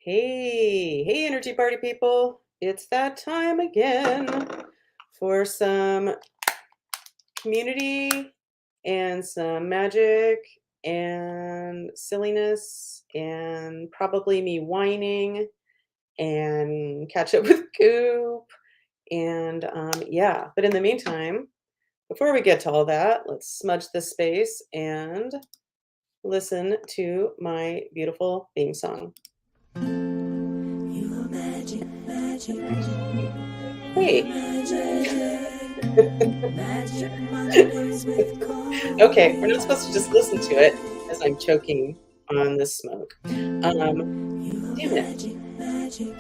Hey, energy party people. It's that time again for some community and some magic and silliness and probably me whining and catch up with Coop. And yeah, but in the meantime, before we get to all that, let's smudge this space and listen to my beautiful theme song. You are magic, magic. Hey, Magic Mondays with okay, we're not supposed to Colleen. just listen to it as I'm choking on this smoke. You are Damn it. magic, magic. You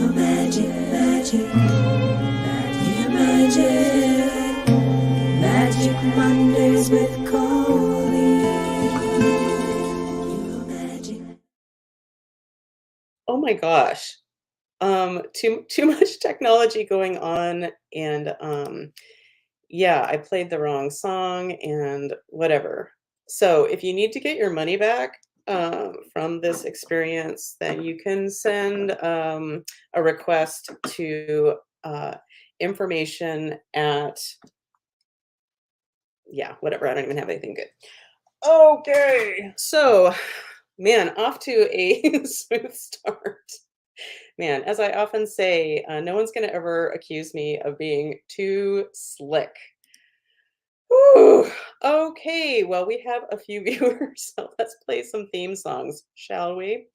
are magic, magic. You are magic. Magic Mondays with Colleen. You are magic. Oh my gosh. Too much technology going on, and yeah, I played the wrong song and whatever. So if you need to get your money back from this experience, then you can send a request to information at, yeah, whatever. I don't even have anything good. Okay. So, man, off to a smooth start. Man, as I often say, no one's going to ever accuse me of being too slick. Whew. Okay, well, we have a few viewers, so let's play some theme songs, shall we?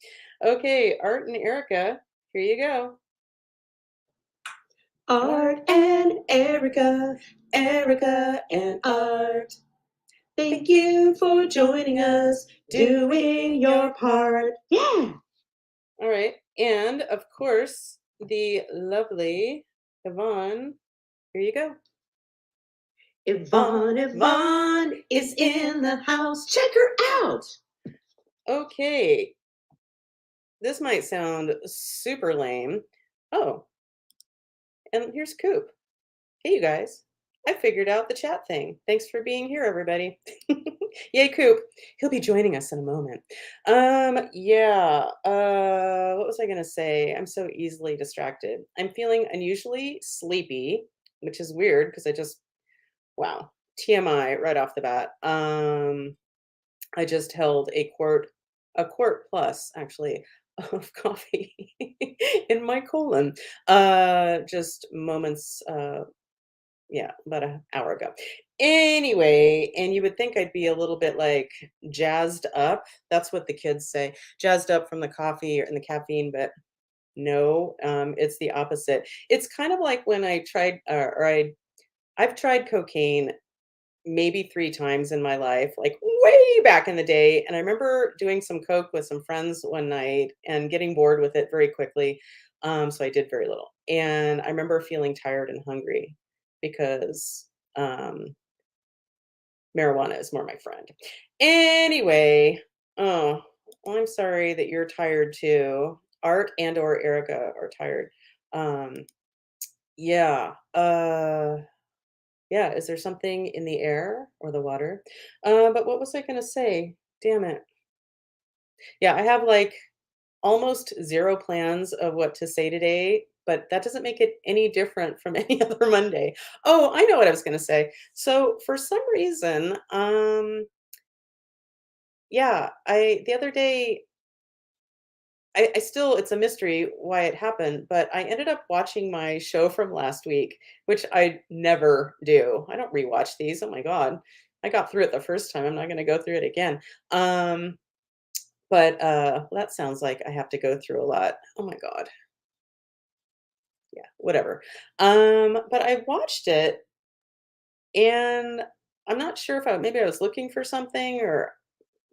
Okay, Art and Erica, here you go. Art and Erica, Erica and Art. Thank you for joining us, doing your part. Yeah. All right. And of course, the lovely Yvonne. Here you go. Yvonne is in the house. Check her out. Okay. This might sound super lame. Oh, and here's Coop. Hey, you guys. I figured out the chat thing. Thanks for being here, everybody. Yay, Coop. He'll be joining us in a moment. Yeah. What was I gonna say? I'm so easily distracted. I'm feeling unusually sleepy, which is weird because I just wow. TMI right off the bat. I just held a quart plus actually of coffee in my colon. Just moments yeah, about an hour ago. Anyway, and you would think I'd be a little bit like jazzed up. That's what the kids say, jazzed up from the coffee and the caffeine, but no, it's the opposite. It's kind of like when I tried, I've tried cocaine maybe 3 times in my life, like way back in the day. And I remember doing some coke with some friends one night and getting bored with it very quickly. So I did very little. And I remember feeling tired and hungry because um, marijuana is more my friend. Anyway, oh, well, I'm sorry that you're tired too. Art and or Erica are tired. Um, yeah. Yeah, is there something in the air or the water? But what was I gonna say? Damn it. Yeah, I have like almost zero plans of what to say today, but that doesn't make it any different from any other Monday. Oh, I know what I was gonna say. So for some reason, yeah, I the other day I still it's a mystery why it happened, but I ended up watching my show from last week, which I never do. I don't rewatch these. Oh my God. I got through it the first time. I'm not going to go through it again. Um, but that sounds like I have to go through a lot. Oh my God. Yeah, whatever. But I watched it and I'm not sure if maybe I was looking for something or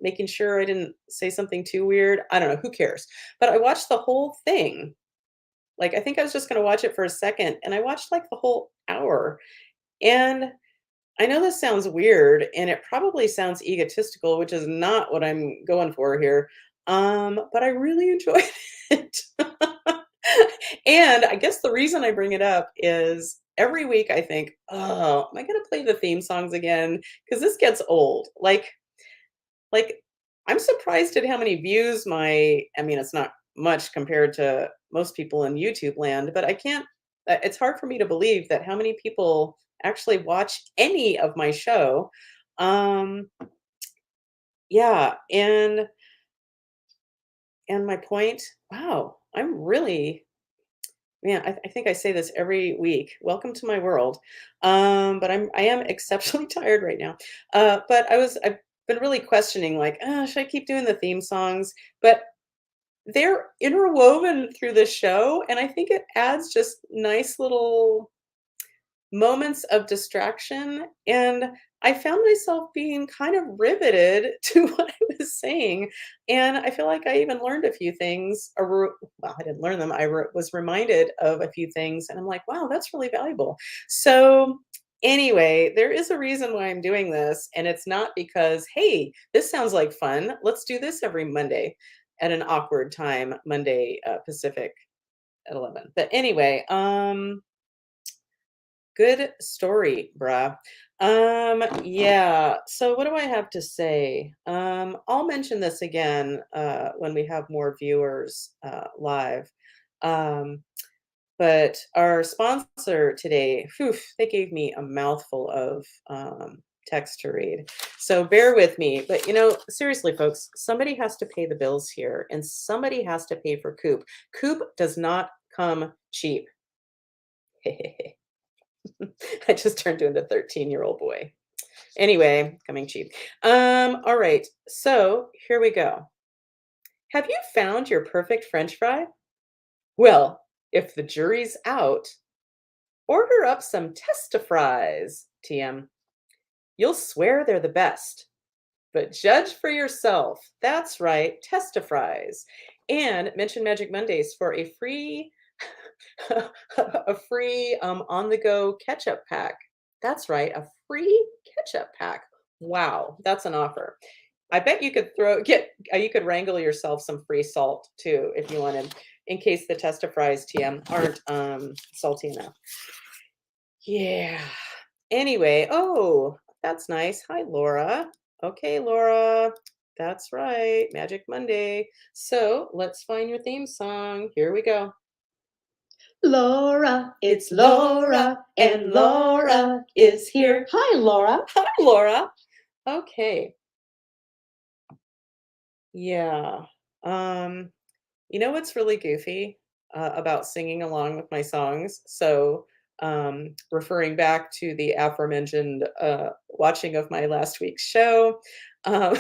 making sure I didn't say something too weird. I don't know. Who cares? But I watched the whole thing. Like, I think I was just gonna watch it for a second, and I watched, like, the whole hour, and I know this sounds weird, and it probably sounds egotistical, which is not what I'm going for here, but I really enjoyed it. And I guess the reason I bring it up is every week I think, "Oh, am I gonna play the theme songs again? Because this gets old." Like, I'm surprised at how many views I mean, it's not much compared to most people in YouTube land, but I can't, it's hard for me to believe that how many people actually watch any of my show. Um, yeah, and my point, wow, I'm really, man, I think I say this every week. Welcome to my world. But I am exceptionally tired right now. But I've been really questioning, like, should I keep doing the theme songs? But they're interwoven through the show, and I think it adds just nice little moments of distraction, and I found myself being kind of riveted to what I was saying, and I feel like I even learned a few things, well, I didn't learn them, was reminded of a few things, and I'm like, "Wow, that's really valuable." So, anyway, there is a reason why I'm doing this, and it's not because, "Hey, this sounds like fun. Let's do this every Monday at an awkward time, Monday, Pacific at 11." But anyway, good story, bruh. Yeah. So what do I have to say? I'll mention this again when we have more viewers live. Um, but our sponsor today, whew, they gave me a mouthful of text to read. So bear with me. But seriously, folks, somebody has to pay the bills here, and somebody has to pay for Coop. Coop does not come cheap. I just turned into a 13-year-old boy. Anyway, coming cheap. All right. So here we go. Have you found your perfect French fry? Well, if the jury's out, order up some Testa-Fries, TM. You'll swear they're the best, but judge for yourself. That's right, Testa-Fries. And mention Magic Mondays for a free a free on the go ketchup pack. That's right, a free ketchup pack. Wow, that's an offer. I bet you could you could wrangle yourself some free salt too if you wanted, in case the Testa-Fries TM aren't salty enough. Yeah. Anyway, oh, that's nice. Hi, Laura. Okay, Laura. That's right, Magic Monday. So let's find your theme song. Here we go. Laura, it's Laura, and Laura is here. Hi, Laura. Hi, Laura. Okay. Yeah. Um, what's really goofy about singing along with my songs? So, referring back to the aforementioned watching of my last week's show, um,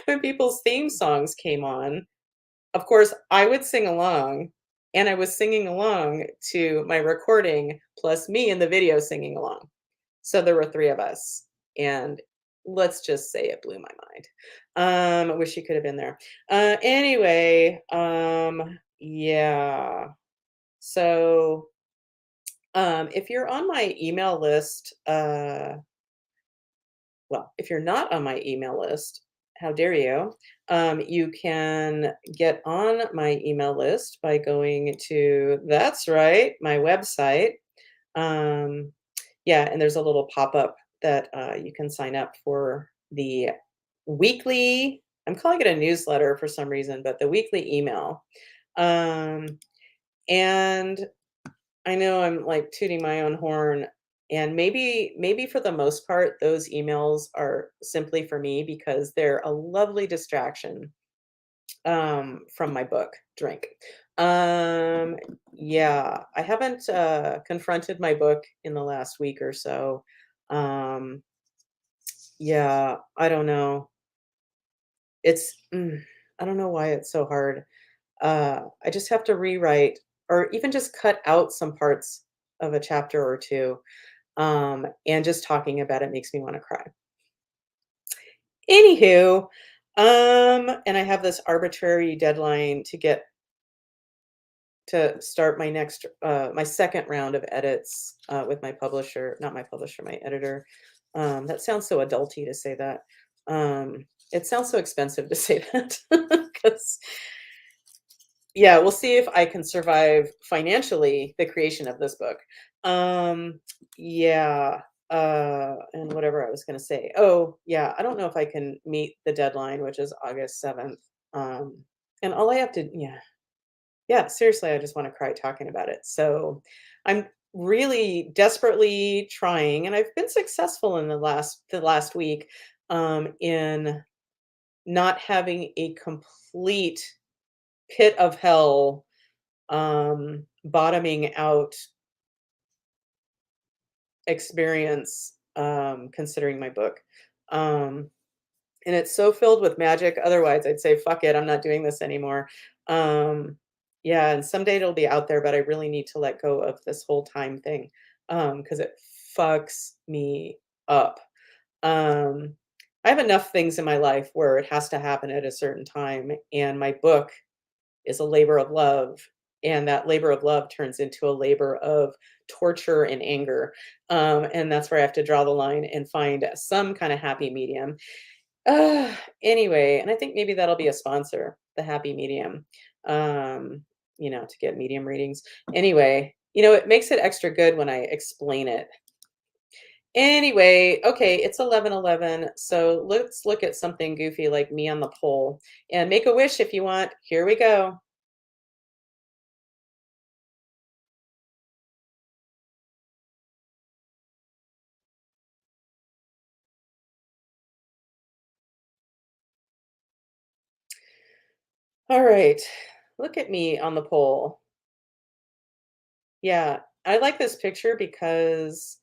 when people's theme songs came on, of course, I would sing along, and I was singing along to my recording, plus me in the video singing along. So there were 3 of us, and let's just say it blew my mind. I wish you could have been there. Anyway, yeah. So, if you're on my email list, well, if you're not on my email list, how dare you? You can get on my email list by going to, that's right, my website. Yeah, and there's a little pop-up that you can sign up for the weekly, I'm calling it a newsletter for some reason, but the weekly email. Um, and I know I'm like tooting my own horn, and maybe for the most part, those emails are simply for me because they're a lovely distraction from my book, Drink. Um, yeah, I haven't confronted my book in the last week or so. Um, yeah, I don't know. I don't know why it's so hard. I just have to rewrite or even just cut out some parts of a chapter or two. And just talking about it makes me want to cry. Anywho, and I have this arbitrary deadline to start my next my second round of edits with my publisher, not my publisher, my editor. That sounds so adulty to say that. It sounds so expensive to say that because yeah, we'll see if I can survive financially the creation of this book. Yeah. And whatever I was gonna say. Oh, yeah, I don't know if I can meet the deadline, which is August 7th. Um, and all I have to yeah. Yeah, seriously, I just wanna cry talking about it. So, I'm really desperately trying, and I've been successful in the last week, in not having a complete pit of hell, bottoming out experience, considering my book. Um, and it's so filled with magic, otherwise, I'd say, "Fuck it, I'm not doing this anymore." Um, yeah, and someday it'll be out there, but I really need to let go of this whole time thing, because it fucks me up. Um, I have enough things in my life where it has to happen at a certain time, and my book is a labor of love, and that labor of love turns into a labor of torture and anger, and that's where I have to draw the line and find some kinda happy medium. Anyway, and I think maybe that'll be a sponsor, the happy medium, um, to get medium readings. Anyway, it makes it extra good when I explain it. Anyway, okay, it's 11:11, so let's look at something goofy like me on the pole, and make a wish if you want. Here we go. All right, look at me on the pole. Yeah, I like this picture because,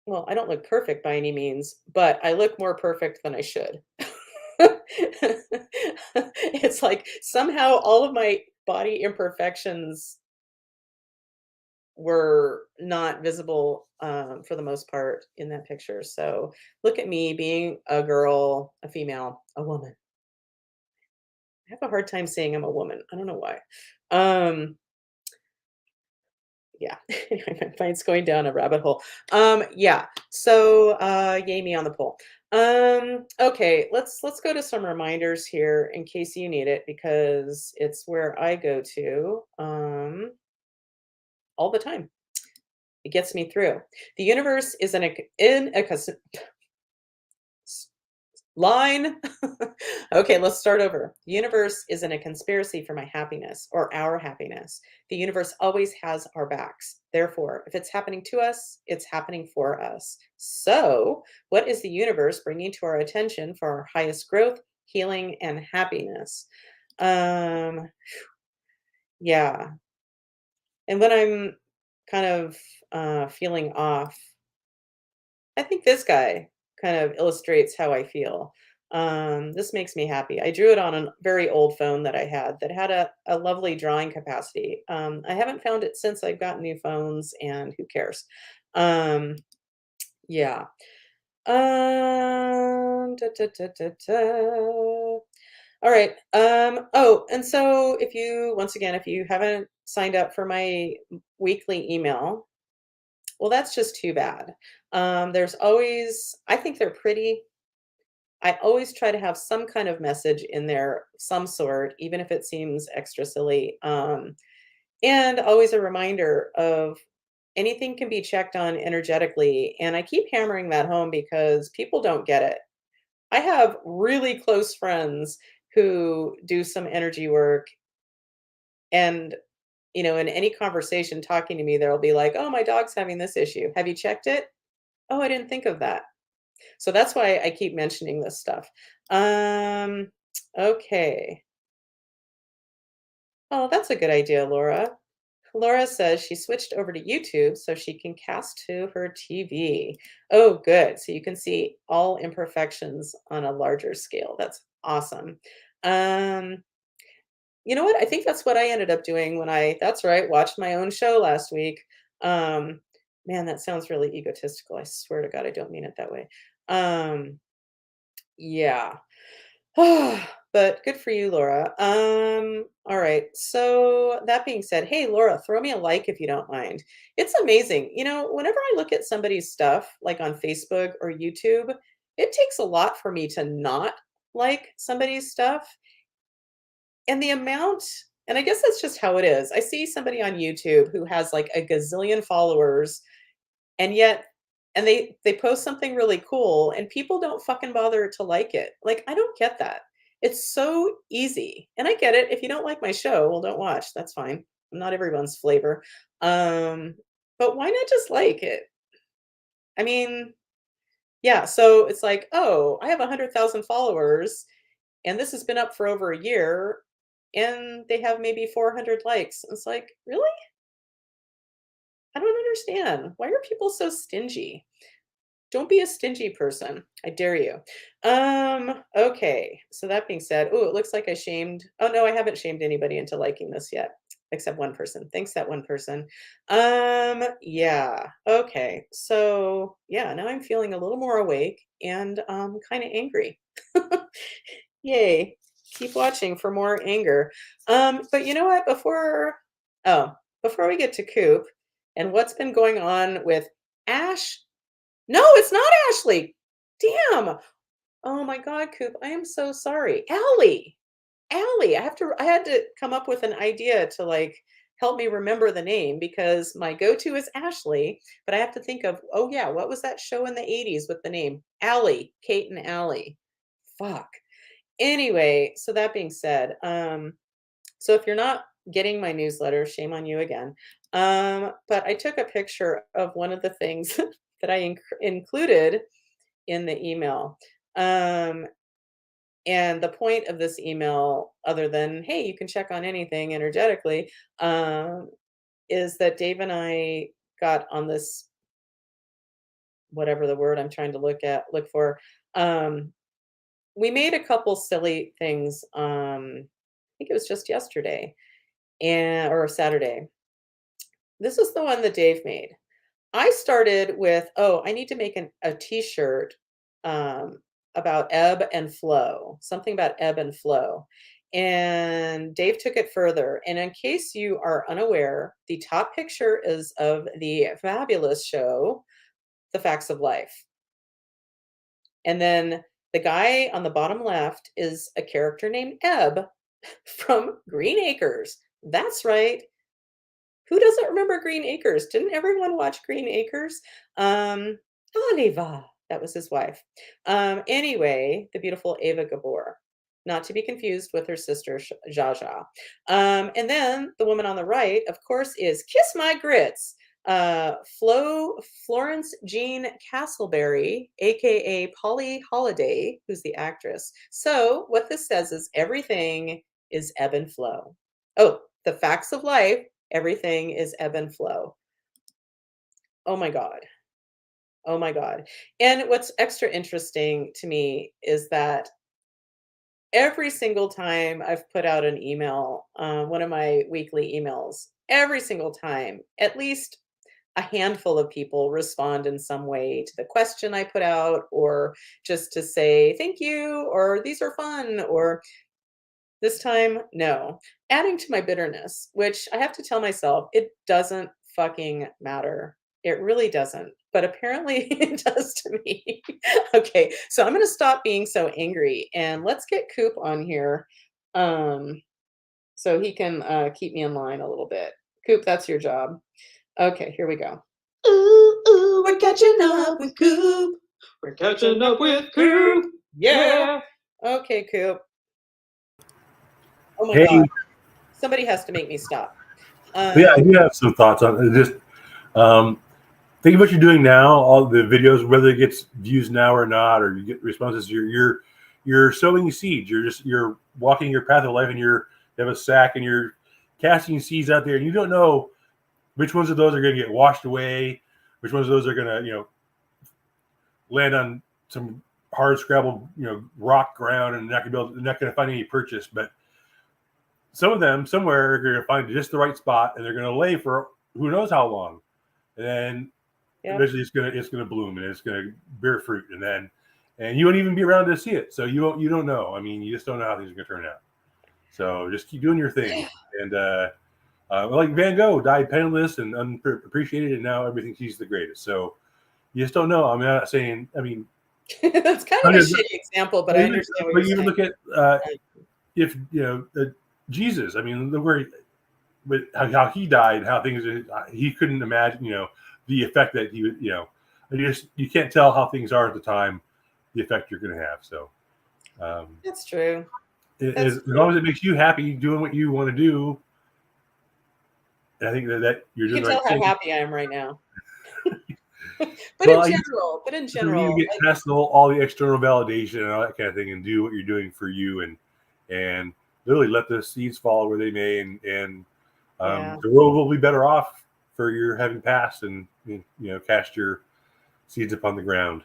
well, I don't look perfect by any means, but I look more perfect than I should. It's like somehow all of my body imperfections were not visible, for the most part in that picture. So look at me being a girl, a female, a woman. I have a hard time saying I'm a woman. I don't know why. Um, yeah, anyway, my mind's going down a rabbit hole. Yeah. So, yay me on the poll. Okay, let's go to some reminders here in case you need it because it's where I go to all the time. It gets me through. The universe is line. Okay, let's start over. The universe isn't a conspiracy for my happiness or our happiness. The universe always has our backs. Therefore, if it's happening to us, it's happening for us. So, what is the universe bringing to our attention for our highest growth, healing, and happiness? Um, yeah. And when I'm kind of feeling off, I think this guy kind of illustrates how I feel. This makes me happy. I drew it on a very old phone that I had that had a lovely drawing capacity. I haven't found it since I've got new phones, and who cares? Um, yeah. Da, da, da, da, da. All right. Oh, and so once again, if you haven't signed up for my weekly email, well, that's just too bad. There's always, I think they're pretty. I always try to have some kind of message in there, some sort, even if it seems extra silly. And always a reminder of anything can be checked on energetically. And I keep hammering that home because people don't get it. I have really close friends who do some energy work and in any conversation talking to me, they'll be like, "Oh, my dog's having this issue. Have you checked it? Oh, I didn't think of that." So that's why I keep mentioning this stuff. Um, okay. Oh, that's a good idea, Laura. Laura says she switched over to YouTube so she can cast to her TV. Oh, good. So you can see all imperfections on a larger scale. That's awesome. Um, you know what? I think that's what I ended up doing that's right, watched my own show last week. Um, man, that sounds really egotistical. I swear to God, I don't mean it that way. Um, yeah. But good for you, Laura. All right. So that being said, hey Laura, throw me a like if you don't mind. It's amazing. Whenever I look at somebody's stuff, like on Facebook or YouTube, it takes a lot for me to not like somebody's stuff. And the amount, and I guess that's just how it is. I see somebody on YouTube who has like a gazillion followers, and yet and they post something really cool and people don't fucking bother to like it. Like, I don't get that. It's so easy. And I get it. If you don't like my show, well, don't watch. That's fine. I'm not everyone's flavor. But why not just like it? I mean, yeah, so it's like, oh, I have 100,000 followers and this has been up for over a year and they have maybe 400 likes. It's like, really? I don't understand. Why are people so stingy? Don't be a stingy person. I dare you. Okay. So that being said, oh, it looks like I shamed. Oh no, I haven't shamed anybody into liking this yet, except one person. Thanks, that one person. Yeah. Okay. So yeah, now I'm feeling a little more awake and kind of angry. Yay. Keep watching for more anger. But you know what? Before we get to Coop and what's been going on with Ash. No, it's not Ashley. Damn. Oh my God, Coop. I am so sorry. Allie. Allie. I had to come up with an idea to like help me remember the name because my go-to is Ashley, but I have to think of, oh yeah, what was that show in the 80s with the name? Allie, Kate and Allie. Fuck. Anyway, so that being said, so if you're not getting my newsletter, shame on you again. But I took a picture of one of the things that I included in the email. And the point of this email, other than, hey, you can check on anything energetically, is that Dave and I got on this, whatever the word I'm trying to look for. We made a couple silly things. I think it was just yesterday or Saturday. This is the one that Dave made. I started with, oh, I need to make a t-shirt about ebb and flow, something about ebb and flow. And Dave took it further. And in case you are unaware, the top picture is of the fabulous show, The Facts of Life. And then the guy on the bottom left is a character named Ebb from Green Acres. That's right. Who doesn't remember Green Acres? Didn't everyone watch Green Acres? Oliva, that was his wife. Anyway, the beautiful Ava Gabor, not to be confused with her sister Jaja. And then the woman on the right, of course, is Kiss My Grits, Florence Jean Castleberry, aka Polly Holiday, who's the actress. So what this says is everything is ebb and flow. Oh, the facts of life. Everything is ebb and flow. Oh my God. Oh my God. And what's extra interesting to me is that every single time I've put out an email, one of my weekly emails, every single time, at least a handful of people respond in some way to the question I put out, or just to say thank you, or these are fun, or this time, no. Adding to my bitterness, which I have to tell myself, it doesn't fucking matter. It really doesn't. But apparently it does to me. Okay, so I'm going to stop being so angry and let's get Coop on here so he can keep me in line a little bit. Coop, that's your job. Okay, here we go. Ooh, ooh, we're catching up with Coop. We're catching up with Coop. Yeah. Okay, Coop. Oh my Hey. God. Somebody has to make me stop. Yeah, I do have some thoughts on it. Just think of what you're doing now, all the videos, whether it gets views now or not, or you get responses. You're sowing seeds. You're walking your path of life, and you have a sack, and you're casting seeds out there, and you don't know which ones of those are going to get washed away, which ones of those are going to land on some hard scrabble rock ground, and not going to find any purchase, but some of them somewhere are going to find just the right spot, and they're going to lay for who knows how long, and then eventually it's going to bloom and it's going to bear fruit, and you won't even be around to see it. So you don't know. I mean, you just don't know how things are going to turn out. So just keep doing your thing. And like Van Gogh died penniless and unappreciated, and now everything he's the greatest. So you just don't know. I'm not saying. I mean, that's kind of a shitty example, but I understand what you're saying. But you look at if Jesus, I mean, how he died, how things he couldn't imagine, the effect that he would, you can't tell how things are at the time, the effect you're going to have. So That's true. as long as it makes you happy doing what you want to do, I think that you're You doing can the tell right how thing. happy I am right now. But Well, in general, you get past all the external validation and all that kind of thing, and do what you're doing for you, and literally let the seeds fall where they may, and Yeah. the world will be better off for your having passed and cast your seeds upon the ground.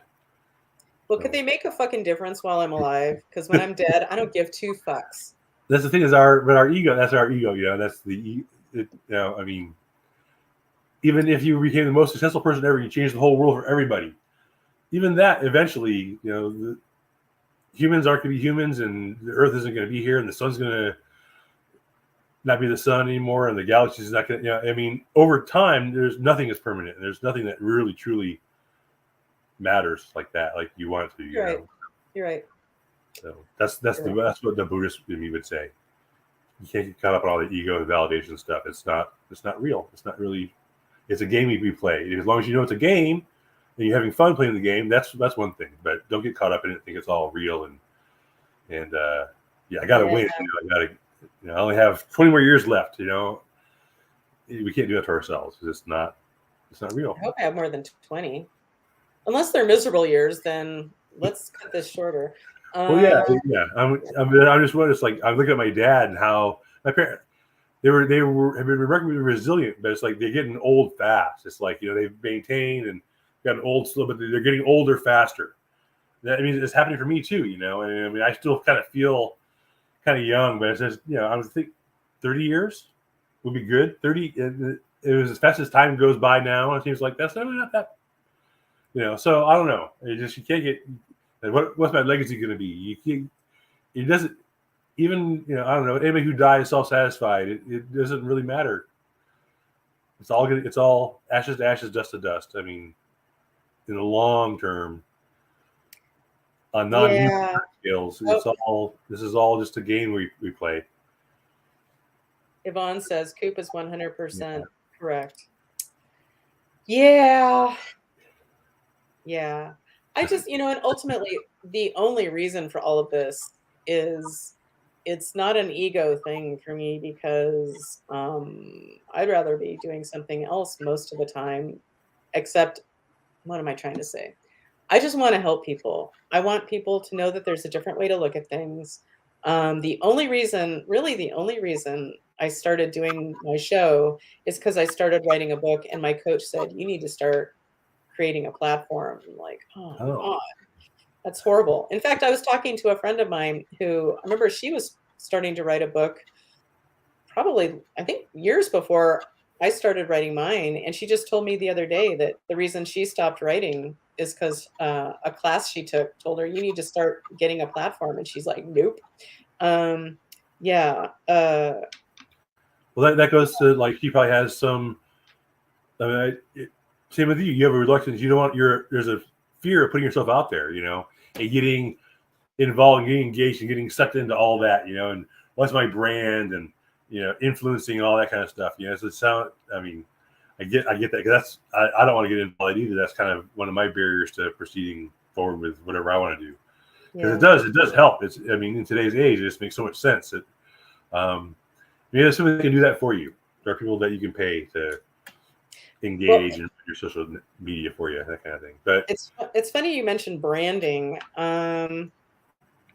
Well, could they make a fucking difference while I'm alive? Because when I'm dead, I don't give two fucks. That's the thing is our ego. That's our ego. That's I mean, even if you became the most successful person ever, you changed the whole world for everybody. Even that, eventually, the humans aren't going to be humans, and the Earth isn't going to be here, and the sun's going to not be the sun anymore, and the galaxy is not going to. I mean, over time, there's nothing is permanent. There's nothing that really truly matters like that, like you want it to. You're right. You're right. So that's what the Buddhist in me would say. You can't get caught up on all the ego and validation stuff. It's not real. It's not really. It's a game we play. As long as you know it's a game and you're having fun playing the game, that's one thing. But don't get caught up in it and think it's all real and I got to win. I only have 20 more years left. We can't do that to ourselves. It's not real. I hope I have more than 20. Unless they're miserable years, then let's cut this shorter. Well, yeah. I'm just wondering. It's like I'm looking at my dad and how my parents have been remarkably resilient, but it's like they're getting old fast. It's like they've maintained and gotten old slow, but they're getting older faster. That means it's happening for me too. And I mean, I still kind of feel kind of young, but it's just I would think 30 years would be good. 30. It was as fast as time goes by now. It seems like that's not that. So I don't know. You can't get. What's my legacy going to be? It doesn't even, I don't know. Anybody who dies self-satisfied, it doesn't really matter. It's all ashes to ashes, dust to dust. I mean, in the long term, on non-human scales, this is all just a game we play. Yvonne says Coop is 100% correct. Yeah. I just, and ultimately the only reason for all of this is it's not an ego thing for me because I'd rather be doing something else most of the time, except, what am I trying to say? I just want to help people. I want people to know that there's a different way to look at things. The only reason I started doing my show is because I started writing a book and my coach said, you need to start creating a platform. I'm like, oh God, that's horrible. In fact, I was talking to a friend of mine who, I remember she was starting to write a book probably, I think, years before I started writing mine. And she just told me the other day that the reason she stopped writing is because a class she took told her, you need to start getting a platform. And she's like, nope. Well, that goes to, like, she probably has some, same with you. You have a reluctance. You don't want there's a fear of putting yourself out there, and getting involved and getting engaged and getting sucked into all that, and what's my brand and, influencing and all that kind of stuff. So I mean, I get that, because I don't want to get involved either. That's kind of one of my barriers to proceeding forward with whatever I want to do. Because it does help. In today's age, it just makes so much sense that, there's somebody that can do that for you. There are people that you can pay to engage in your social media for you, that kind of thing. But it's funny you mentioned branding. I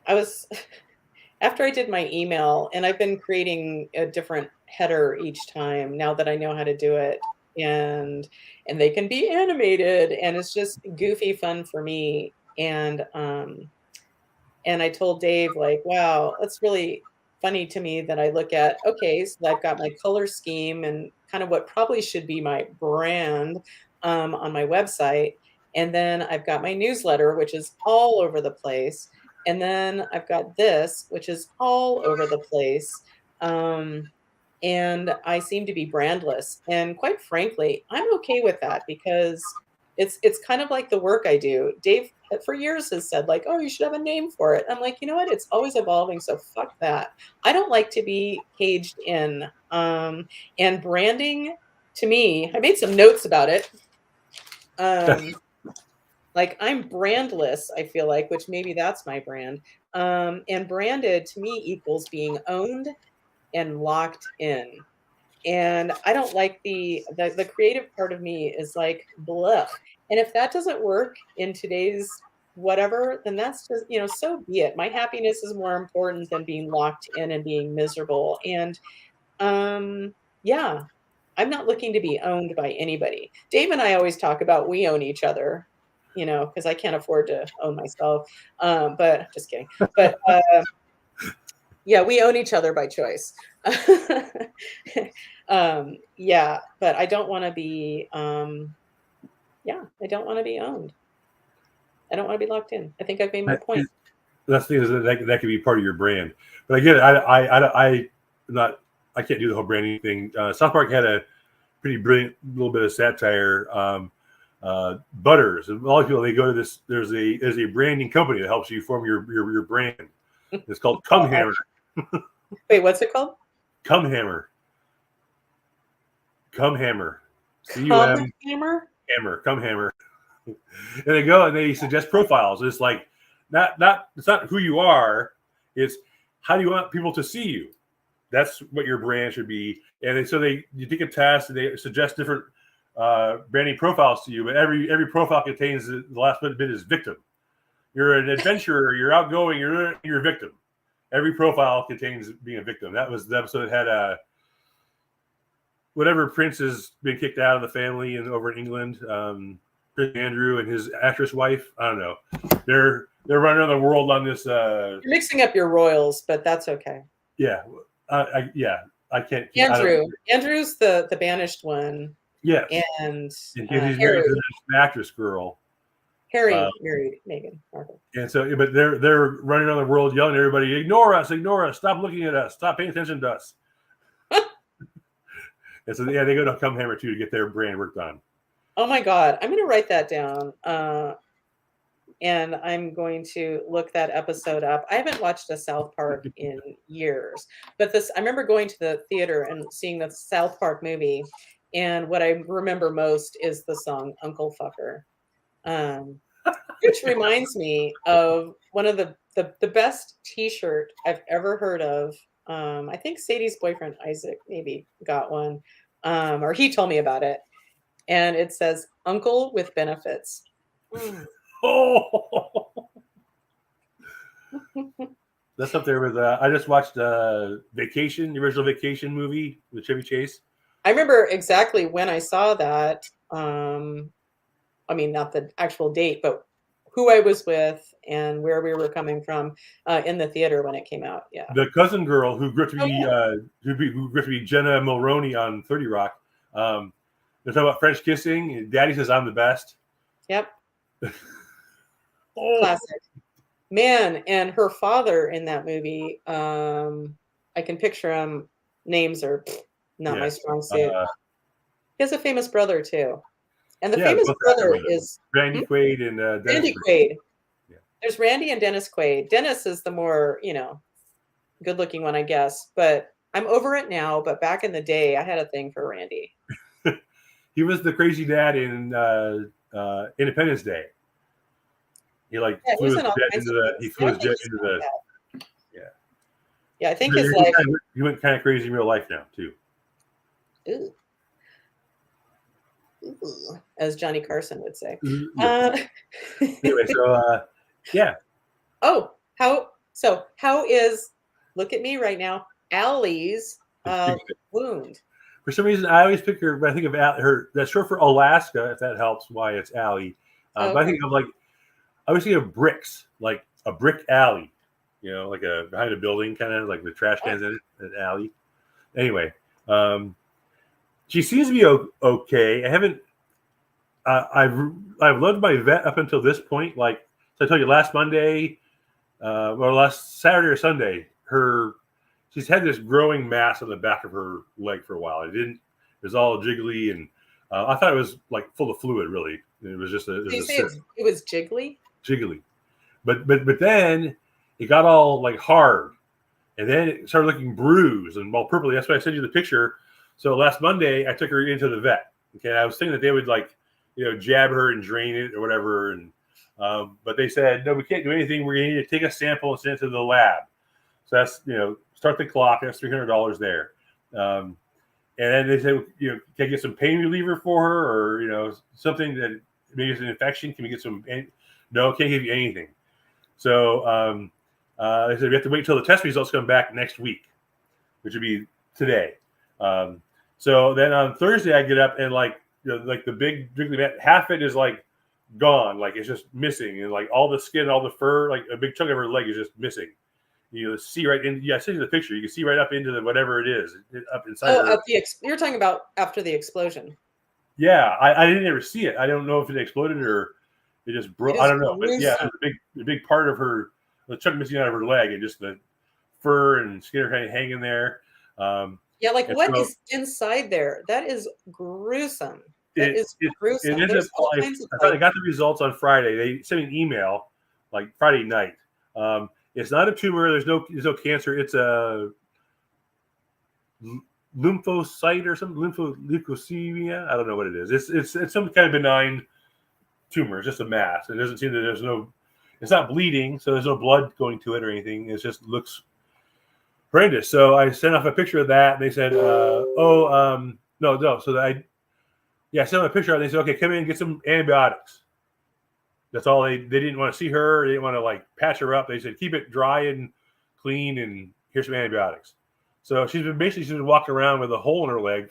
was after I did my email, and I've been creating a different header each time now that I know how to do it, and they can be animated, and it's just goofy fun for me. And I told Dave, like, wow, that's really funny to me that I look at, okay, so I've got my color scheme and kind of what probably should be my brand on my website. And then I've got my newsletter, which is all over the place. And then I've got this, which is all over the place. And I seem to be brandless. And quite frankly, I'm okay with that because it's kind of like the work I do. Dave, for years, has said, like, oh, you should have a name for it. I'm like, you know what? It's always evolving. So fuck that. I don't like to be caged in. And branding, to me, I made some notes about it. Like I'm brandless, I feel like, which maybe that's my brand. And branded to me equals being owned and locked in. And I don't like the creative part of me is like blah. And if that doesn't work in today's whatever, then that's just, so be it. My happiness is more important than being locked in and being miserable. And yeah, I'm not looking to be owned by anybody. Dave and I always talk about we own each other, because I can't afford to own myself. But just kidding. But yeah, we own each other by choice. Yeah, but I don't want to be, I don't want to be owned. I don't want to be locked in. I think I've made my point. That's the thing is that could be part of your brand. But I get it. I can't do the whole branding thing. South Park had a pretty brilliant little bit of satire. Butters, and a lot of people, they go to this. There's a branding company that helps you form your brand. It's called Cum Hammer. Wait, what's it called? Cum Hammer. Cum Hammer. Cum Hammer. Hammer. Cum Hammer. And they go and they suggest profiles. It's like it's not who you are. It's how do you want people to see you. That's what your brand should be. And you take a test and they suggest different branding profiles to you. But every profile contains the last bit is victim. You're an adventurer. You're outgoing. You're a victim. Every profile contains being a victim. That was the episode that had whatever prince has been kicked out of the family and over in England. Prince Andrew and his actress wife. I don't know. They're running around the world on this. You're mixing up your royals, but that's okay. Yeah, I can't. Andrew's the banished one. Yeah, and he's married to this actress girl. Harry married Meghan Markle. And so, but they're running around the world yelling at everybody, ignore us, stop looking at us, stop paying attention to us. And so, yeah, they go to Cum Hammer too to get their brand worked on. Oh my God, I'm going to write that down, and I'm going to look that episode up. I haven't watched a South Park in years, but I remember going to the theater and seeing the South Park movie, and what I remember most is the song "Uncle Fucker." Which reminds me of one of the best T-shirt I've ever heard of. I think Sadie's boyfriend Isaac maybe got one, or he told me about it, and it says "Uncle with benefits." Oh, that's up there with. I just watched Vacation, the original Vacation movie with Chevy Chase. I remember exactly when I saw that. I mean, not the actual date, but who I was with and where we were coming from in the theater when it came out. Yeah. The cousin girl who grew up to be who grew up to be Jenna Mulroney on 30 Rock. They're talking about French kissing. And Daddy says I'm the best. Yep. Oh. Classic. Man, and her father in that movie. I can picture him. Names are not my strong suit. He has a famous brother too. And the famous brother is Randy Quaid and Randy Quaid. Yeah. There's Randy and Dennis Quaid. Dennis is the more, good-looking one, I guess. But I'm over it now. But back in the day, I had a thing for Randy. He was the crazy dad in Independence Day. He flew his jet into the. Yeah, I think his life. He went kind of crazy in real life now too. Ooh. As Johnny Carson would say. Anyway, so yeah. Oh, how is, look at me right now, Allie's wound? For some reason, I always pick her. When I think of her, that's short for Alaska. If that helps, why it's Allie. But I think of I always think of bricks, like a brick alley. Like behind a building, kind of like the trash cans in it, an alley. Anyway, she seems to be okay. I haven't. I've loved my vet up until this point. So I told you last Monday, or last Saturday or Sunday, she's had this growing mass on the back of her leg for a while. It was all jiggly, and I thought it was full of fluid. Really, it was just it was jiggly. Jiggly, but then it got all hard, and then it started looking bruised and all purpley. That's why I sent you the picture. So last Monday, I took her into the vet. Okay, I was thinking that they would jab her and drain it or whatever, and But they said, no, we can't do anything. We're going to need to take a sample and send it to the lab. So that's, start the clock. That's $300 there. And then they said, can I get some pain reliever for her, or, something that maybe it's an infection? Can we get some? No, can't give you anything. So they said we have to wait until the test results come back next week, which would be today. So then on Thursday, I get up and like the big drinking vat, half it is like gone, like it's just missing, and like all the skin, all the fur, like a big chunk of her leg is just missing. You see right in. Yeah, I sent you the picture. You can see right up into the whatever it is up inside. Oh, you're talking about after the explosion. Yeah, I didn't ever see it. I don't know if it exploded or it just broke. I don't know, but yeah, a big part of her, the chunk missing out of her leg, and just the fur and skin are kind of hanging there. Yeah, like what is inside there? That is gruesome. That is gruesome. It is I got the results on Friday. They sent me an email like Friday night. It's not a tumor. There's no cancer. It's a lymphocyte or something. Leukocyte. I don't know what it is. It's some kind of benign tumor. It's just a mass. It doesn't seem that it's not bleeding, so there's no blood going to it or anything. It just looks horrendous. So I sent off a picture of that. And they said, no. So I sent them a picture. And they said, okay, come in and get some antibiotics. That's all. They didn't want to see her. They didn't want to like patch her up. They said, keep it dry and clean, and here's some antibiotics. So she's been walking around with a hole in her leg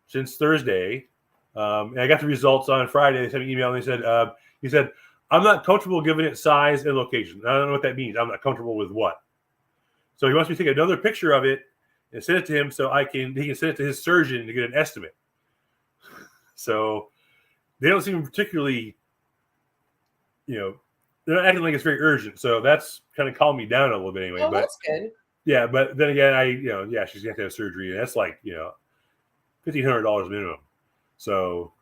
since Thursday. And I got the results on Friday. They sent me an email and he said, I'm not comfortable giving it size and location. I don't know what that means. I'm not comfortable with what. So he wants me to take another picture of it and send it to him so he can send it to his surgeon to get an estimate. So they don't seem particularly, they're not acting like it's very urgent. So that's kind of calmed me down a little bit anyway. Oh, that's good. Yeah, but then again, she's going to have surgery, and that's like, $1,500 minimum. So,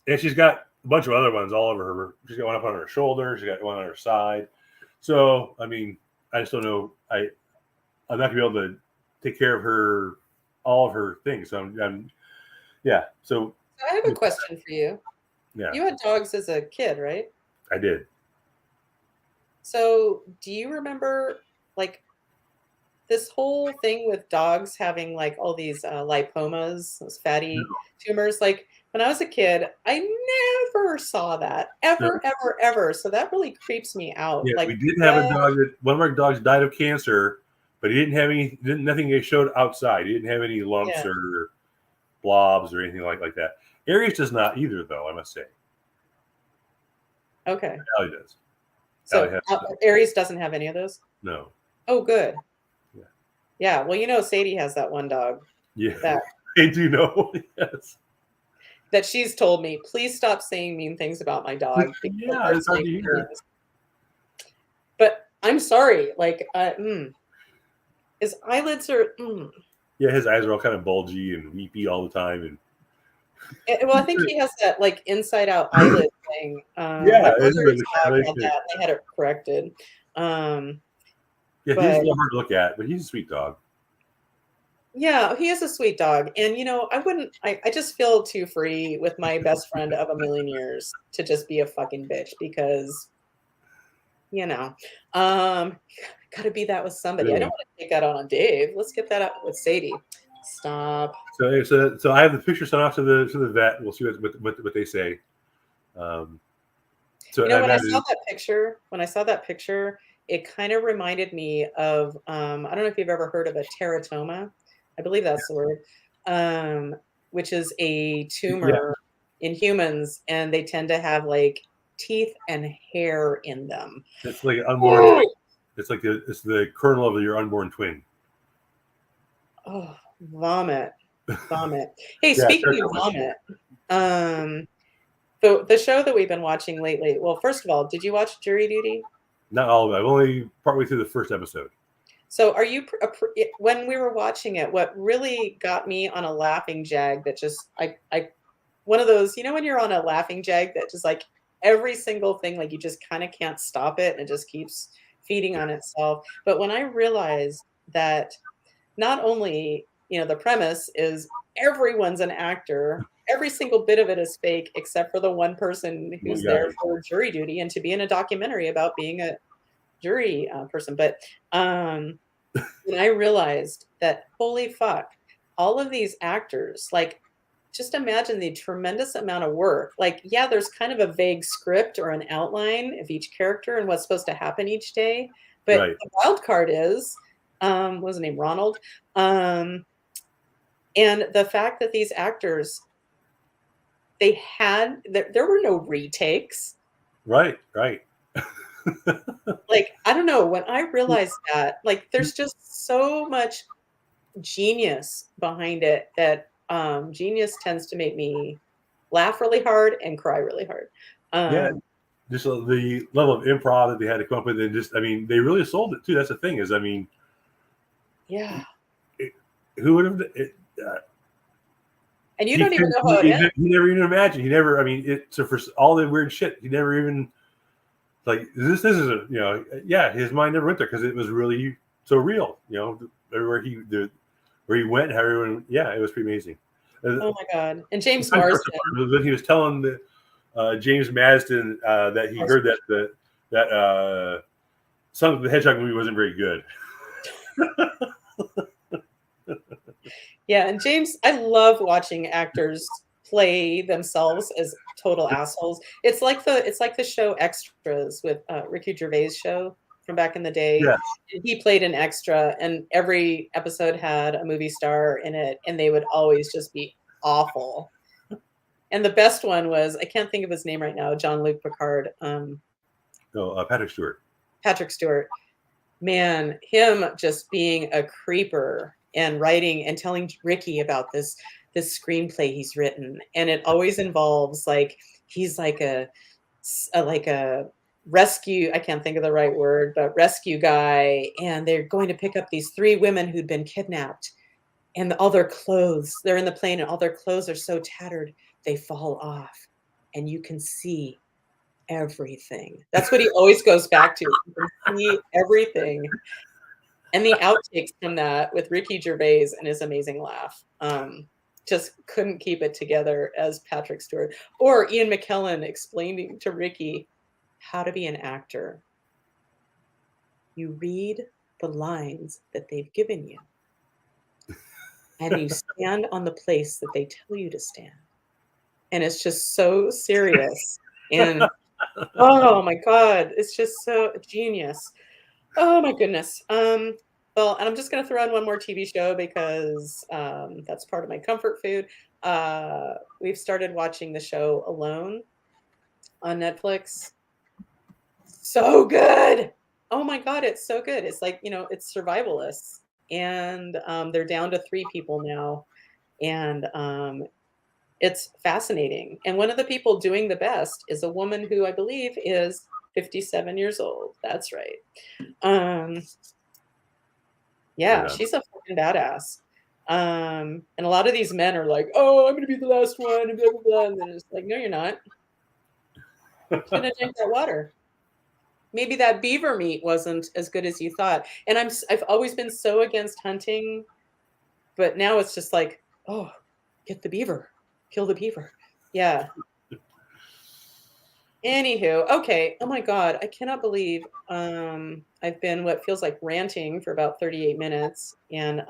and she's got a bunch of other ones all over her. She's got one up on her shoulder. She's got one on her side. So, I mean, I just don't know. I'm not going to be able to take care of all of her things. So So I have a question for you. Yeah. You had dogs as a kid, right? I did. So do you remember like this whole thing with dogs having like all these lipomas, those fatty tumors? Like when I was a kid, I never saw that ever. So that really creeps me out. Yeah, like we did have a dog one of our dogs died of cancer, but he didn't have nothing that showed outside. He didn't have any lumps or blobs or anything like that. Aries does not either, though, I must say. Okay. Allie does. So Aries doesn't have any of those? No. Oh, good. Yeah. Yeah. Well, Sadie has that one dog. Yeah. I do know. Yes. That she's told me, please stop saying mean things about my dog. Yeah, it's hard to hear. But I'm sorry. Like, his eyelids are. Yeah, his eyes are all kind of bulgy and weepy all the time, and. Well, I think he has that like inside out eyelid thing. Yeah, my brother's dog had that. They had it corrected. Yeah, he's a little hard to look at, but he's a sweet dog. Yeah, he is a sweet dog. And, I just feel too free with my best friend of a million years to just be a fucking bitch because, got to be that with somebody. I don't want to take that on Dave. Let's get that out with Sadie. Stop. So I have the picture sent off to the vet. We'll see what they say. When I saw that picture, it kind of reminded me of I don't know if you've ever heard of a teratoma. I believe that's the word, which is a tumor in humans, and they tend to have like teeth and hair in them. It's like unborn. It's like it's the kernel of your unborn twin. Oh, vomit. Hey, speaking of vomit, the show that we've been watching lately. Well, first of all, did you watch Jury Duty? Not all of it. I've only partway through the first episode. So are you, when we were watching it, what really got me on a laughing jag that just, one of those, when you're on a laughing jag that just like every single thing, like you just kind of can't stop it and it just keeps feeding on itself. But when I realized that not only, the premise is everyone's an actor every single bit of it is fake, except for the one person who's One there guy. for jury duty and to be in a documentary about being a jury person. But when I realized that, holy fuck, all of these actors, like, just imagine the tremendous amount of work. Like, yeah, there's kind of a vague script or an outline of each character and what's supposed to happen each day. But Right. the wild card is, what was his name? Ronald. And the fact that these actors, there were no retakes. Right. Right. Like, I don't know, when I realized that, like, there's just so much genius behind it that genius tends to make me laugh really hard and cry really hard. Yeah. Just the level of improv that they had to come up with, and just, I mean, they really sold it too. That's the thing is, I mean, Yeah. who would have? And you don't even know how it ends. He never even imagined. He never. I mean, so for all the weird shit, he never even like this. This is a, you know, yeah. His mind never went there because it was really so real. You know, everywhere where he went, how everyone. Yeah, it was pretty amazing. Oh my god! And James My Marsden. first part was when he was telling James Marsden that he heard that Sonic the Hedgehog movie wasn't very good. Yeah, and James, I love watching actors play themselves as total assholes. It's like the show Extras with Ricky Gervais show from back in the day. Yeah. He played an extra, and every episode had a movie star in it, and they would always just be awful. And the best one was, I can't think of his name right now, Jean-Luc Picard. Patrick Stewart. Patrick Stewart. Man, him just being a creeper and writing and telling Ricky about this screenplay he's written, and it always involves, like, he's like a rescue, I can't think of the right word, but rescue guy, and they're going to pick up these 3 women who'd been kidnapped, and all their clothes, they're in the plane and all their clothes are so tattered they fall off, and you can see everything. That's what he always goes back to. You can see everything. And the outtakes from that with Ricky Gervais and his amazing laugh, just couldn't keep it together as Patrick Stewart. Or Ian McKellen explaining to Ricky how to be an actor. You read the lines that they've given you, and you stand on the place that they tell you to stand. And it's just so serious. And oh my God, it's just so genius. Oh my goodness. Well, and I'm just going to throw in one more TV show because that's part of my comfort food. We've started watching the show Alone on Netflix. So good. Oh my God, it's so good. It's like, you know, it's survivalists, and they're down to 3 people now. And it's fascinating. And one of the people doing the best is a woman who I believe is 57 years old. That's right. Yeah, she's a fucking badass. And a lot of these men are like, oh, I'm going to be the last one, and blah, blah, blah. And then it's like, no, you're not. You're going to drink that water. Maybe that beaver meat wasn't as good as you thought. And I've always been so against hunting, but now it's just like, oh, get the beaver. Kill the beaver. Yeah. Anywho, okay. Oh my God, I cannot believe I've been what feels like ranting for about 38 minutes. And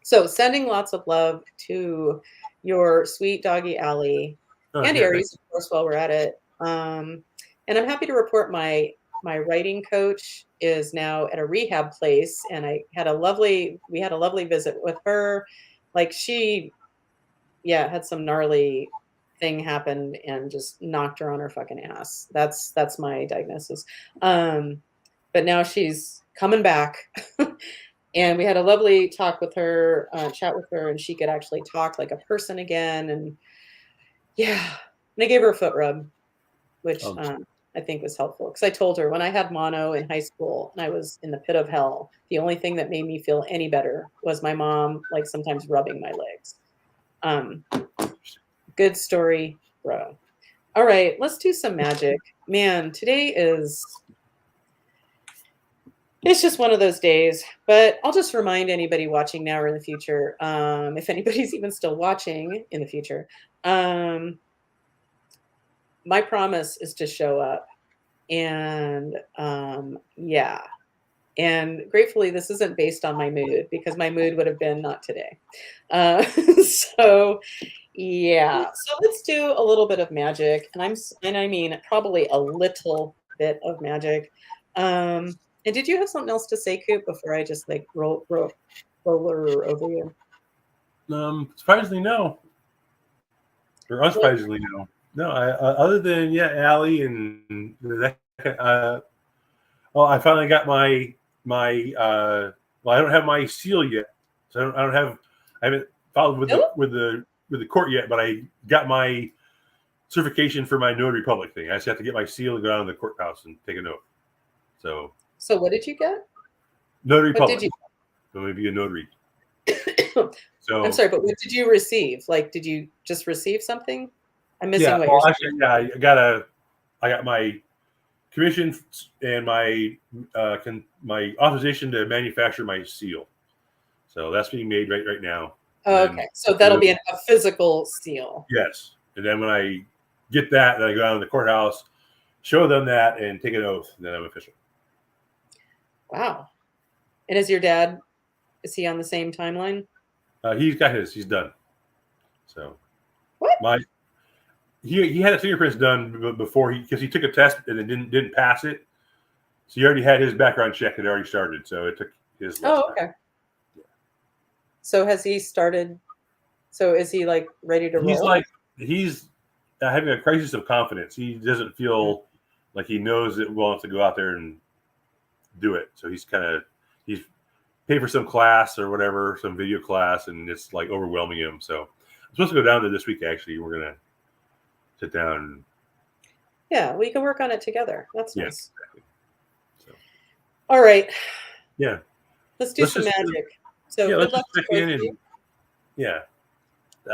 so sending lots of love to your sweet doggy Allie and Aries, of course, while we're at it. And I'm happy to report my writing coach is now at a rehab place, and we had a lovely visit with her. Like, she had some gnarly thing happen and just knocked her on her fucking ass. That's my diagnosis. But now she's coming back. And we had a lovely talk with her, chat with her, and she could actually talk like a person again. And and I gave her a foot rub, which I think was helpful, because I told her when I had mono in high school and I was in the pit of hell, the only thing that made me feel any better was my mom, like, sometimes rubbing my legs. Good story, bro. All right, let's do some magic. Man, today is It's just one of those days. But I'll just remind anybody watching now or in the future, if anybody's even still watching in the future, my promise is to show up. And yeah. And gratefully, this isn't based on my mood, because my mood would have been not today. So yeah, so let's do a little bit of magic, and I mean probably a little bit of magic. And did you have something else to say, Coop, before I just like roll her over you? Surprisingly, no. Or unsurprisingly, no. No, other than Allie and that. Well, I finally got my well, I don't have my seal yet, so I haven't filed with the court yet, but I got my certification for my notary public thing. I just have to get my seal and go down to the courthouse and take an oath. So what did you get? Notary What public. did you? So maybe a notary. So I'm sorry, but what did you receive? Like, did you just receive something? I'm missing yeah, what well, you're actually, I got my commission and my my authorization to manufacture my seal. So that's being made right now. Oh, okay, so that'll be a physical seal. Yes, and then when I get that, then I go down to the courthouse, show them that, and take an oath. And then I'm official. Wow. And is your dad? Is he on the same timeline? He's got his. He's done. So what? He had his fingerprints done before because he took a test and then didn't pass it. So he already had his background check had already started. So it took his. Oh, okay. Yeah. So has he started? So is he like ready to roll? He's having a crisis of confidence. He doesn't feel like he knows it well enough to go out there and do it. So he's paid for some class or whatever, some video class, and it's like overwhelming him. So I'm supposed to go down there this week. Actually, we're gonna sit down. Yeah, we can work on it together. That's nice. Exactly. So. All right. Yeah. Let's do some magic. So let's just check in and I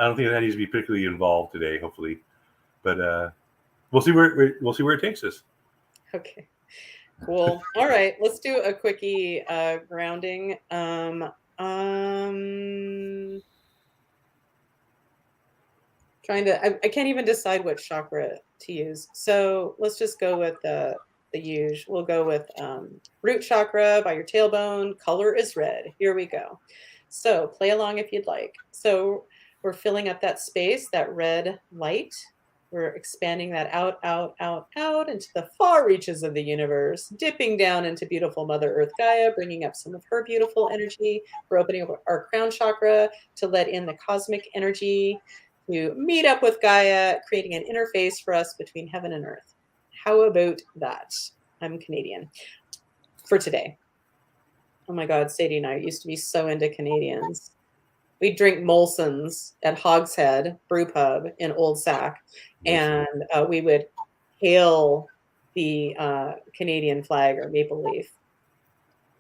don't think that needs to be particularly involved today, hopefully, but we'll see where it takes us. Okay. Cool. All right. Let's do a quickie grounding. I can't even decide what chakra to use. So let's just go with the usual. We'll go with root chakra by your tailbone. Color is red. Here we go. So play along if you'd like. So we're filling up that space, that red light. We're expanding that out into the far reaches of the universe, dipping down into beautiful Mother Earth Gaia, bringing up some of her beautiful energy. We're opening up our crown chakra to let in the cosmic energy, to meet up with Gaia, creating an interface for us between heaven and earth. How about that? I'm Canadian for today. Oh my God, Sadie and I used to be so into Canadians. We'd drink Molson's at Hogshead Brew Pub in Old Sac, and we would hail the Canadian flag or maple leaf.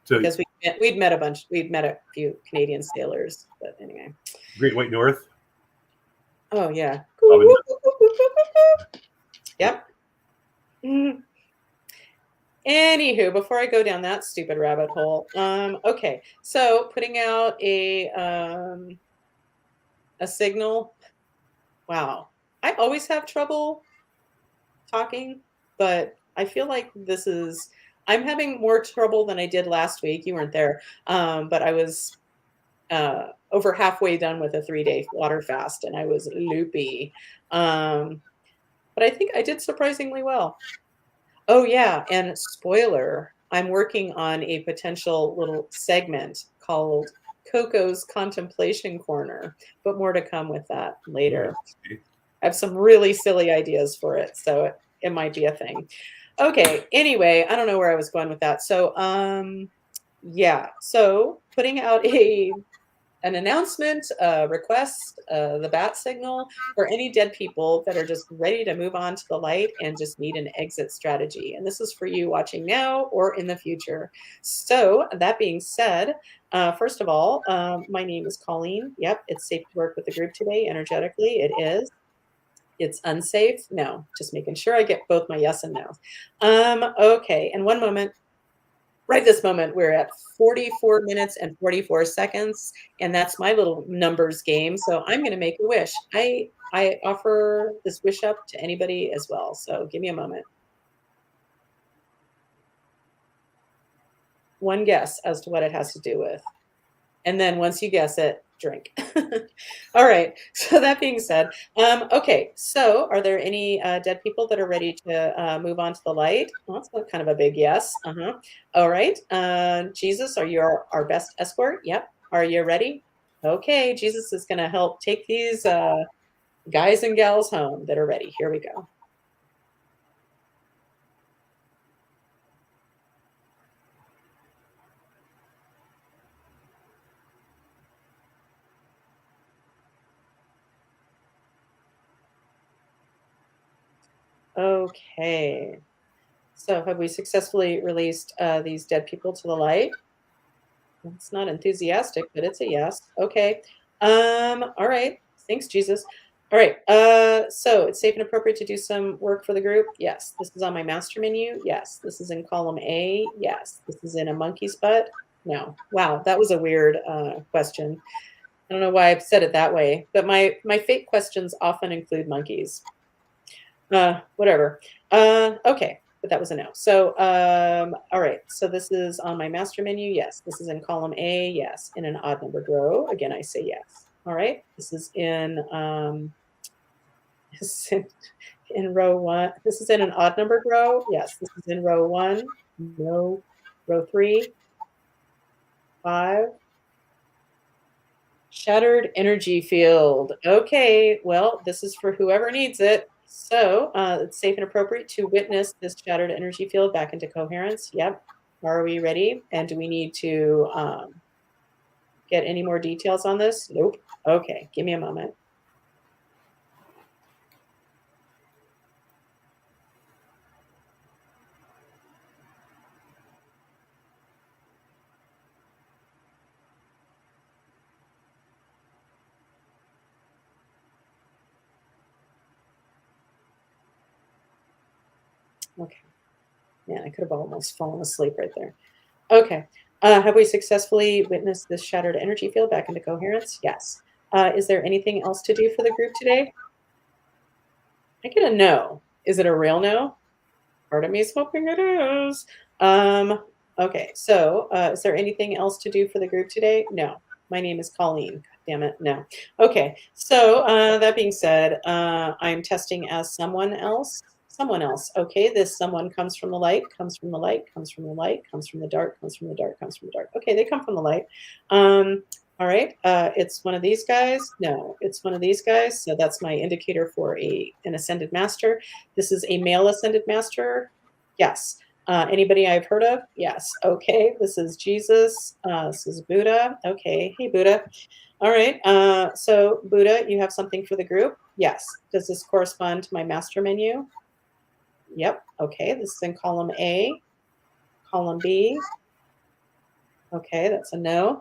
So because we'd met a few Canadian sailors, but anyway. Great White North. Oh yeah. Yep. Anywho, before I go down that stupid rabbit hole, okay. So putting out a signal. Wow, I always have trouble talking, but I feel like I'm having more trouble than I did last week. You weren't there, but I was over halfway done with a 3-day water fast, and I was loopy. But I think I did surprisingly well. Oh yeah, and spoiler, I'm working on a potential little segment called Coco's Contemplation Corner, but more to come with that later. I have some really silly ideas for it, so it might be a thing. Okay, anyway, I don't know where I was going with that. So yeah, so putting out an announcement, request, the bat signal for any dead people that are just ready to move on to the light and just need an exit strategy. And this is for you watching now or in the future. So that being said, first of all, my name is Colleen. Yep, it's safe to work with the group today energetically. It is. It's unsafe? No, just making sure I get both my yes and no. Okay, and one moment. right this moment, we're at 44 minutes and 44 seconds, and that's my little numbers game. So I'm going to make a wish. I offer this wish up to anybody as well. So give me a moment. One guess as to what it has to do with. And then once you guess it, drink. All right. So that being said, okay. So are there any dead people that are ready to move on to the light? Well, that's kind of a big yes. All right. Jesus, are you our best escort? Yep. Are you ready? Okay. Jesus is going to help take these guys and gals home that are ready. Here we go. Okay. So have we successfully released these dead people to the light? It's not enthusiastic, but it's a yes. Okay. All right. Thanks, Jesus. All right. So it's safe and appropriate to do some work for the group. Yes. This is on my master menu. Yes. This is in column A. Yes. This is in a monkey's butt. No. Wow. That was a weird question. I don't know why I've said it that way, but my fake questions often include monkeys. Whatever. Okay. But that was a no. So, all right. So this is on my master menu. Yes. This is in column A. Yes. In an odd numbered row. Again, I say yes. All right. This is in row 1. This is in an odd numbered row. Yes. This is in row 1. No. Row 3. 5. Shattered energy field. Okay. Well, this is for whoever needs it. So it's safe and appropriate to witness this shattered energy field back into coherence. Yep. Are we ready? And do we need to get any more details on this? Nope. Okay. Give me a moment. Okay. Man, I could have almost fallen asleep right there. Okay. Have we successfully witnessed this shattered energy field back into coherence? Yes. Is there anything else to do for the group today? I get a no. Is it a real no? Part of me is hoping it is. Okay. So is there anything else to do for the group today? No. My name is Colleen. God damn it. No. Okay. So that being said, I'm testing as someone else. Someone else. Okay, this someone comes from the light, comes from the light, comes from the light, comes from the dark, comes from the dark, comes from the dark. Okay, they come from the light. All right, it's one of these guys. No, it's one of these guys. So that's my indicator for an ascended master. This is a male ascended master. Yes. Anybody I've heard of? Yes. Okay, this is Jesus. This is Buddha. Okay, hey Buddha. All right. So Buddha, you have something for the group? Yes. Does this correspond to my master menu? Yep. Okay. This is in column A. Column B. Okay. That's a no.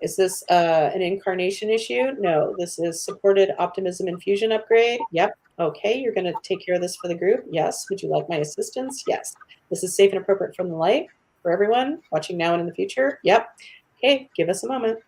Is this an incarnation issue? No. This is supported optimism infusion upgrade. Yep. Okay. You're going to take care of this for the group. Yes. Would you like my assistance? Yes. This is safe and appropriate from the light for everyone watching now and in the future. Yep. Okay. Give us a moment.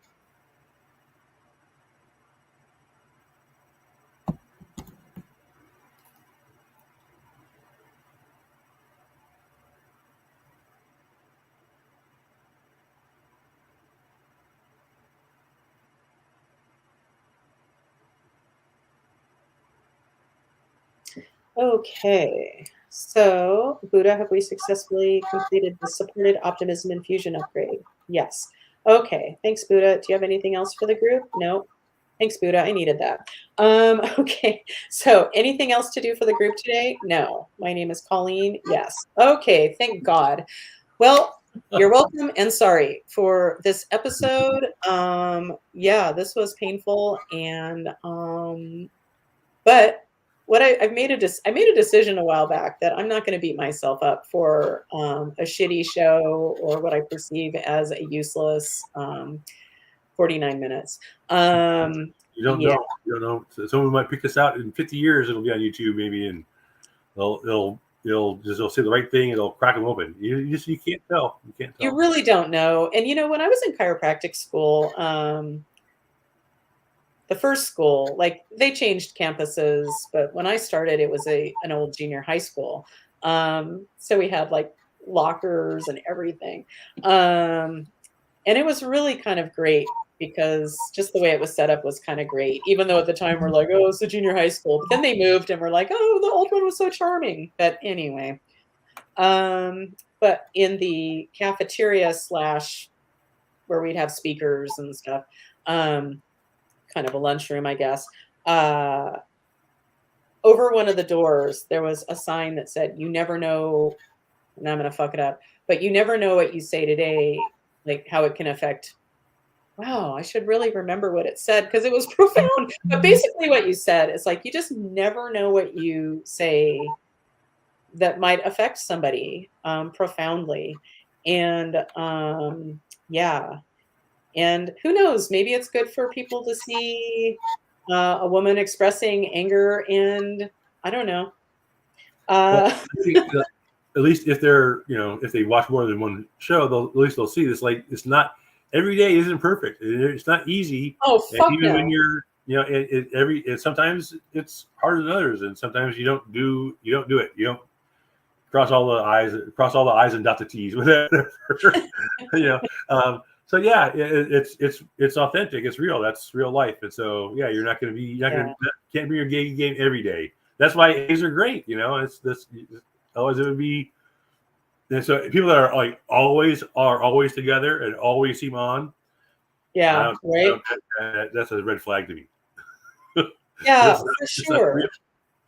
Okay, so Buddha, have we successfully completed the supported optimism infusion upgrade? Yes. Okay, thanks, Buddha. Do you have anything else for the group? No. Thanks, Buddha. I needed that. Okay, so anything else to do for the group today? No. My name is Colleen. Yes. Okay, thank God. Well, you're welcome and sorry for this episode. Yeah, this was painful and but what I made a decision a while back that I'm not going to beat myself up for a shitty show or what I perceive as a useless 49 minutes. You don't know. You don't know. So someone might pick this out in 50 years. It'll be on YouTube maybe, and they'll it'll say the right thing. It'll crack them open. You can't tell. You can't tell. You really don't know. And when I was in chiropractic school, the first school, like they changed campuses, but when I started, it was an old junior high school. So we had like lockers and everything. And it was really kind of great because just the way it was set up was kind of great, even though at the time we're like, oh, it's a junior high school. But then they moved and we're like, oh, the old one was so charming. But anyway, but in the cafeteria / where we'd have speakers and stuff, kind of a lunchroom, I guess. Over one of the doors, there was a sign that said, you never know, and I'm going to fuck it up, but you never know what you say today, like how it can affect. Wow, I should really remember what it said because it was profound. But basically what you said is like, you just never know what you say that might affect somebody profoundly. And yeah. And who knows, maybe it's good for people to see a woman expressing anger and I don't know. At least if they're, if they watch more than one show, at least they'll see this. Like, it's not, every day isn't perfect. It's not easy. Oh, fuck even no. when you're, sometimes it's harder than others. And sometimes you don't do it. You don't cross all the I's and dot the T's, whatever. So yeah, it's authentic. It's real. That's real life. And so yeah, can't be your gay game every day. That's why A's are great. It's this. Otherwise, it would be. And so people that are like always together and always seem on. Yeah, right. That's a red flag to me. Yeah, for sure.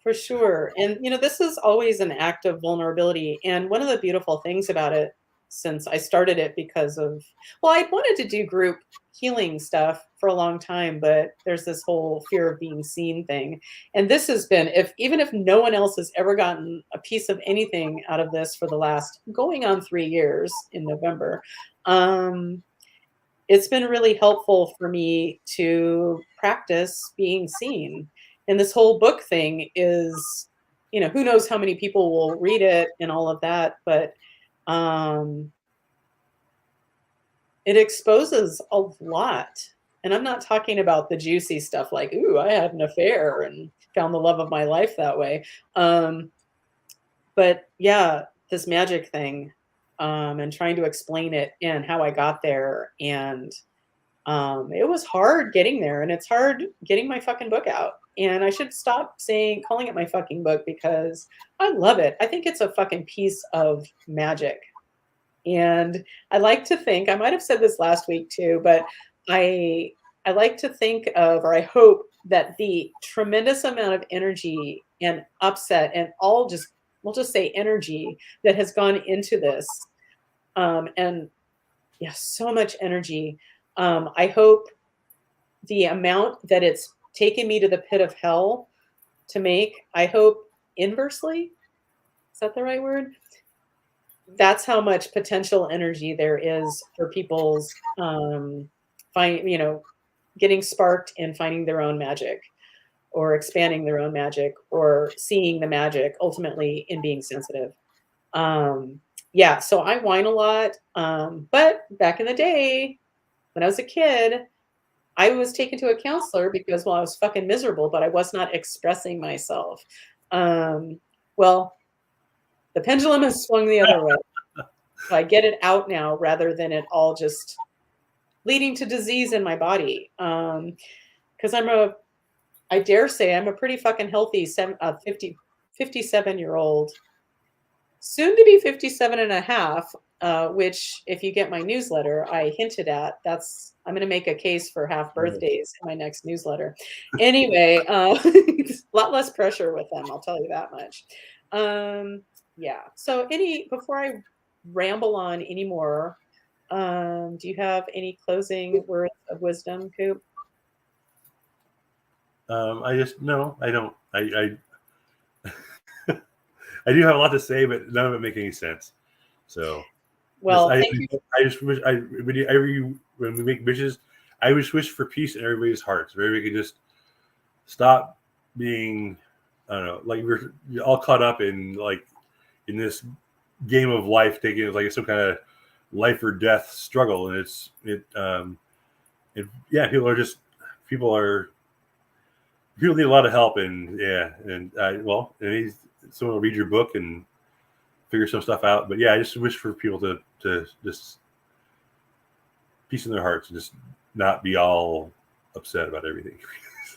For sure. And, this is always an act of vulnerability. And one of the beautiful things about it, since I started it because of, I wanted to do group healing stuff for a long time, but there's this whole fear of being seen thing. And this has been, even if no one else has ever gotten a piece of anything out of this for the last going on 3 years in November, it's been really helpful for me to practice being seen. And this whole book thing is, who knows how many people will read it and all of that, but it exposes a lot. And I'm not talking about the juicy stuff like, ooh, I had an affair and found the love of my life that way. But yeah, this magic thing, and trying to explain it and how I got there. And it was hard getting there, and it's hard getting my fucking book out. And I should stop calling it my fucking book because I love it. I think it's a fucking piece of magic. And I like to think, I might have said this last week too, but I like to think of, or I hope that the tremendous amount of energy and upset and we'll just say energy that has gone into this. And yeah, so much energy. I hope the amount that it's taken me to the pit of hell to make, I hope inversely, is that the right word? That's how much potential energy there is for people's getting sparked and finding their own magic or expanding their own magic or seeing the magic ultimately in being sensitive. Yeah, so I whine a lot. But back in the day, when I was a kid, I was taken to a counselor because, I was fucking miserable, but I was not expressing myself. Well, the pendulum has swung the other way. So I get it out now rather than it all just leading to disease in my body. Because I dare say I'm a pretty fucking healthy 57-year-old, soon to be 57 and a half, which if you get my newsletter, I hinted at, I'm going to make a case for half birthdays in my next newsletter. Anyway, a lot less pressure with them, I'll tell you that much. Yeah. So before I ramble on anymore, do you have any closing words of wisdom, Coop? No, I don't. I I do have a lot to say, but none of it makes any sense. So, thank you. I just wish when we make bitches, I just wish for peace in everybody's hearts. Where we could just stop being, I don't know, like we're all caught up in like in this game of life, taking it like some kind of life or death struggle, and people need a lot of help, and someone will read your book and figure some stuff out. But yeah, I just wish for people to just peace in their hearts and just not be all upset about everything.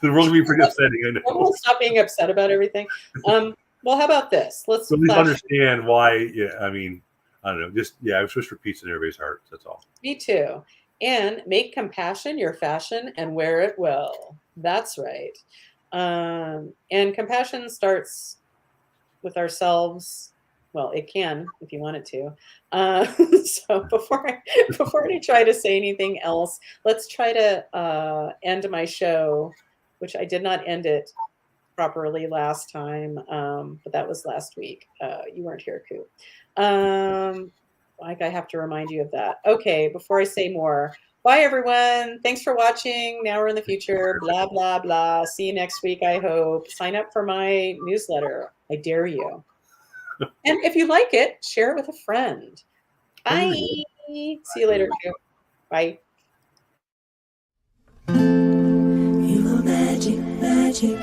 The world will be pretty upsetting. I know. We'll stop being upset about everything. Well, how about this? Let's at least understand why. Yeah, I mean, I don't know. Just I just wish for peace in everybody's hearts. That's all. Me too. And make compassion your fashion and wear it well. That's right. And compassion starts with ourselves. Well, it can if you want it to. So before I try to say anything else, let's try to end my show, which I did not end it properly last time, but that was last week. You weren't here, Coop. Like I have to remind you of that. Okay, before I say more, bye everyone. Thanks for watching. Now or in the future. Blah blah blah. See you next week. I hope. Sign up for my newsletter. I dare you. And if you like it, share it with a friend. Bye. See you later, Coop. Bye. You are magic, magic.